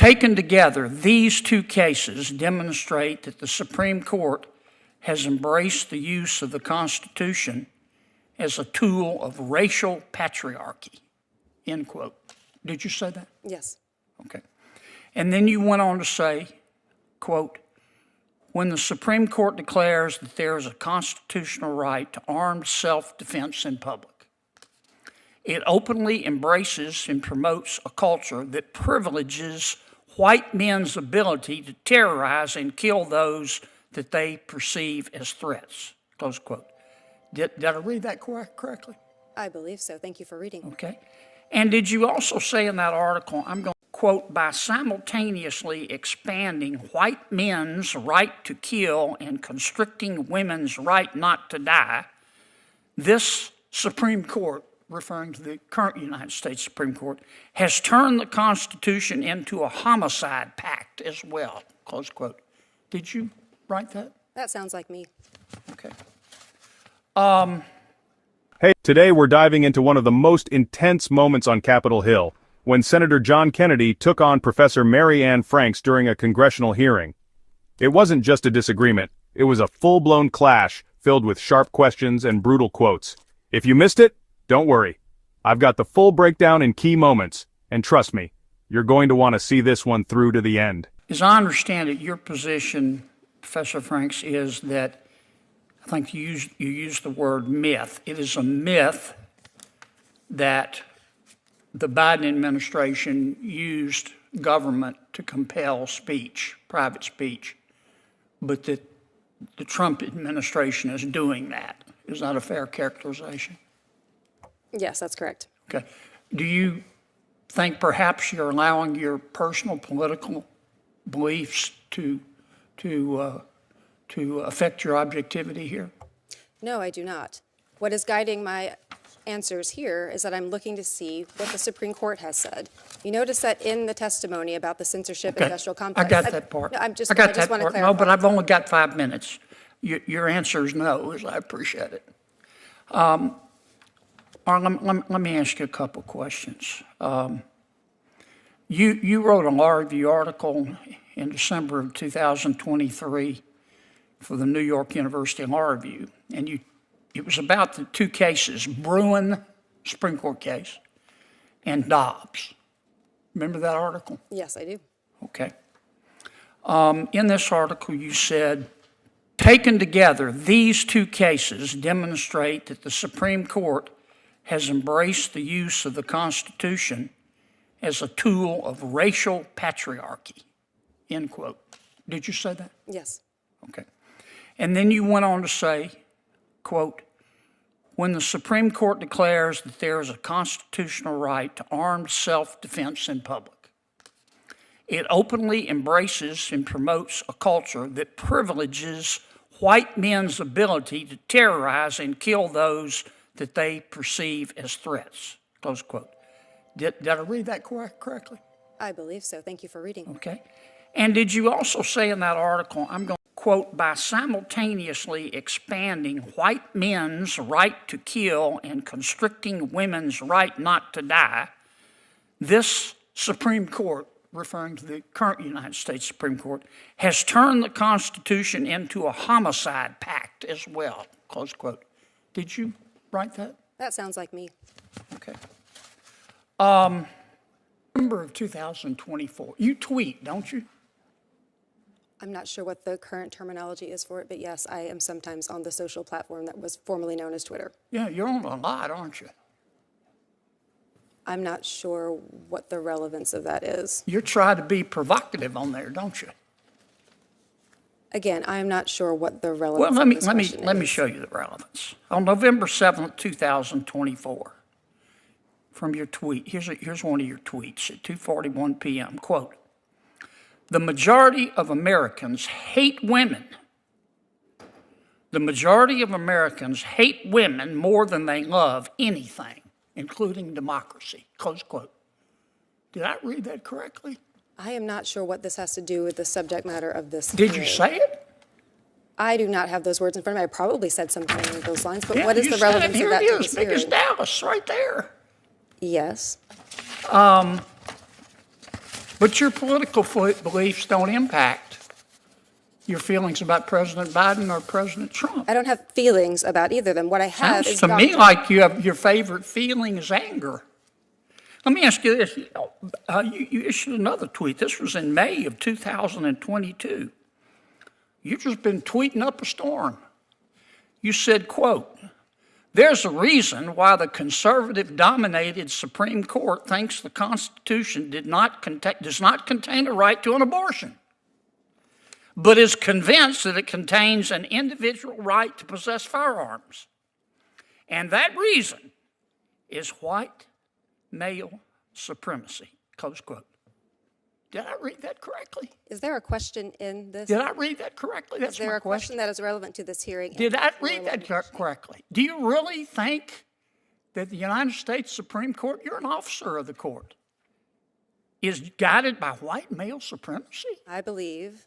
Taken together, these two cases demonstrate that the Supreme Court has embraced the use of the Constitution as a tool of racial patriarchy, end quote. Did you say that? Yes. Okay. And then you went on to say, quote, when the Supreme Court declares that there is a constitutional right to armed self-defense in public, it openly embraces and promotes a culture that privileges white men's ability to terrorize and kill those that they perceive as threats, close quote. Did I read that correctly? I believe so. Thank you for reading. Okay. And did you also say in that article, I'm going to quote, by simultaneously expanding white men's right to kill and constricting women's right not to die, this Supreme Court, referring to the current United States Supreme Court, has turned the Constitution into a homicide pact as well, close quote. Did you write that? That sounds like me. Okay. Hey, today we're diving into one of the most intense moments on Capitol Hill, when Senator John Kennedy took on Professor Mary Ann Franks during a congressional hearing. It wasn't just a disagreement, it was a full-blown clash filled with sharp questions and brutal quotes. If you missed it, don't worry. I've got the full breakdown in key moments, and trust me, you're going to want to see this one through to the end. As I understand it, your position, Professor Franks, is that I think you used the word myth. It is a myth that the Biden administration used government to compel speech, private speech, but that the Trump administration is doing that. Is that a fair characterization? Yes, that's correct. Okay. Do you think perhaps you're allowing your personal political beliefs to affect your objectivity here? No, I do not. What is guiding my answers here is that I'm looking to see what the Supreme Court has said. You notice that in the testimony about the censorship industrial complex. I got that part. No, I just want to clarify. No, but I've only got 5 minutes. Your answer is no, as I appreciate it. Let me ask you a couple questions. You wrote a law review article in December of 2023 for the New York University Law Review, and it was about the two cases, Bruin, Supreme Court case, and Dobbs. Remember that article? Yes, I do. Okay. In this article, you said, taken together, these two cases demonstrate that the Supreme Court has embraced the use of the Constitution as a tool of racial patriarchy, end quote. Did you say that? Yes. Okay. And then you went on to say, quote, when the Supreme Court declares that there is a constitutional right to armed self-defense in public, it openly embraces and promotes a culture that privileges white men's ability to terrorize and kill those that they perceive as threats, close quote. Did I read that correctly? I believe so. Thank you for reading. Okay. And did you also say in that article, I'm going to quote, by simultaneously expanding white men's right to kill and constricting women's right not to die, this Supreme Court, referring to the current United States Supreme Court, has turned the Constitution into a homicide pact as well, close quote. Did you write that? That sounds like me. Okay. November of 2024, you tweet, don't you? I'm not sure what the current terminology is for it, but yes, I am sometimes on the social platform that was formerly known as Twitter. Yeah, you're on a lot, aren't you? I'm not sure what the relevance of that is. You're trying to be provocative on there, don't you? Again, I'm not sure what the relevance Well, of this question is. let me show you the relevance. On November 7th, 2024, from your tweet, here's one of your tweets at 2:41 p.m., quote, the majority of Americans hate women. The majority of Americans hate women more than they love anything, including democracy, close quote. Did I read that correctly? I am not sure what this has to do with the subject matter of this Did hearing. you say it? I do not have those words in front of me. I probably said something along those lines, but Yeah, what is you the said relevance it. of that Here to it is, this big as hearing? Dallas, right there. Yes. But your political beliefs don't impact your feelings about President Biden or President Trump. I don't have feelings about either of them. What I have Sounds is to me doctrine. like you have your favorite feeling is anger. Let me ask you this. You issued another tweet. This was in May of 2022. You've just been tweeting up a storm. You said, quote, "There's a reason why the conservative-dominated Supreme Court thinks the Constitution does not contain a right to an abortion, but is convinced that it contains an individual right to possess firearms. And that reason is white male supremacy," close quote. Did I read that correctly? Is there a question in this? Did I read that correctly? That's Is there my a question that is relevant to this hearing? Did I read that correctly? Do you really think that the United States Supreme Court, you're an officer of the court, is guided by white male supremacy? I believe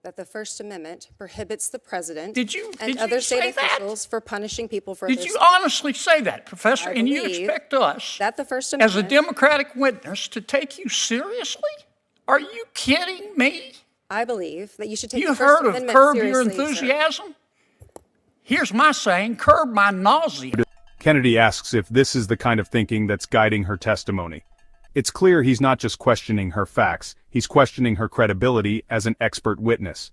that the First Amendment prohibits the president Did you and other say state that? officials for punishing people for Did their you honestly say that, Professor? I And you believe expect us, that the First as a Amendment, Democratic witness, to take you seriously? Are you kidding me? I believe that you should take the You've First heard of Amendment curb your seriously, sir. enthusiasm? Here's my saying, curb my nausea. Kennedy asks if this is the kind of thinking that's guiding her testimony. It's clear he's not just questioning her facts, he's questioning her credibility as an expert witness.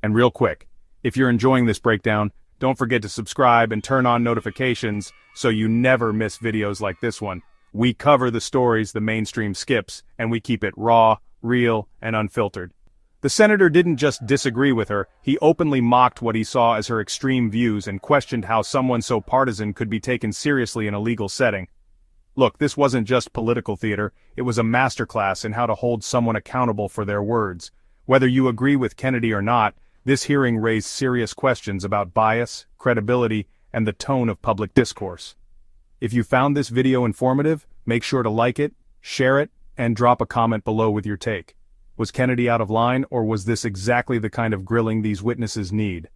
And real quick, if you're enjoying this breakdown, don't forget to subscribe and turn on notifications so you never miss videos like this one. We cover the stories the mainstream skips, and we keep it raw, real, and unfiltered. The senator didn't just disagree with her, he openly mocked what he saw as her extreme views and questioned how someone so partisan could be taken seriously in a legal setting. Look, this wasn't just political theater, it was a masterclass in how to hold someone accountable for their words. Whether you agree with Kennedy or not, this hearing raised serious questions about bias, credibility, and the tone of public discourse. If you found this video informative, make sure to like it, share it, and drop a comment below with your take. Was Kennedy out of line, or was this exactly the kind of grilling these witnesses need?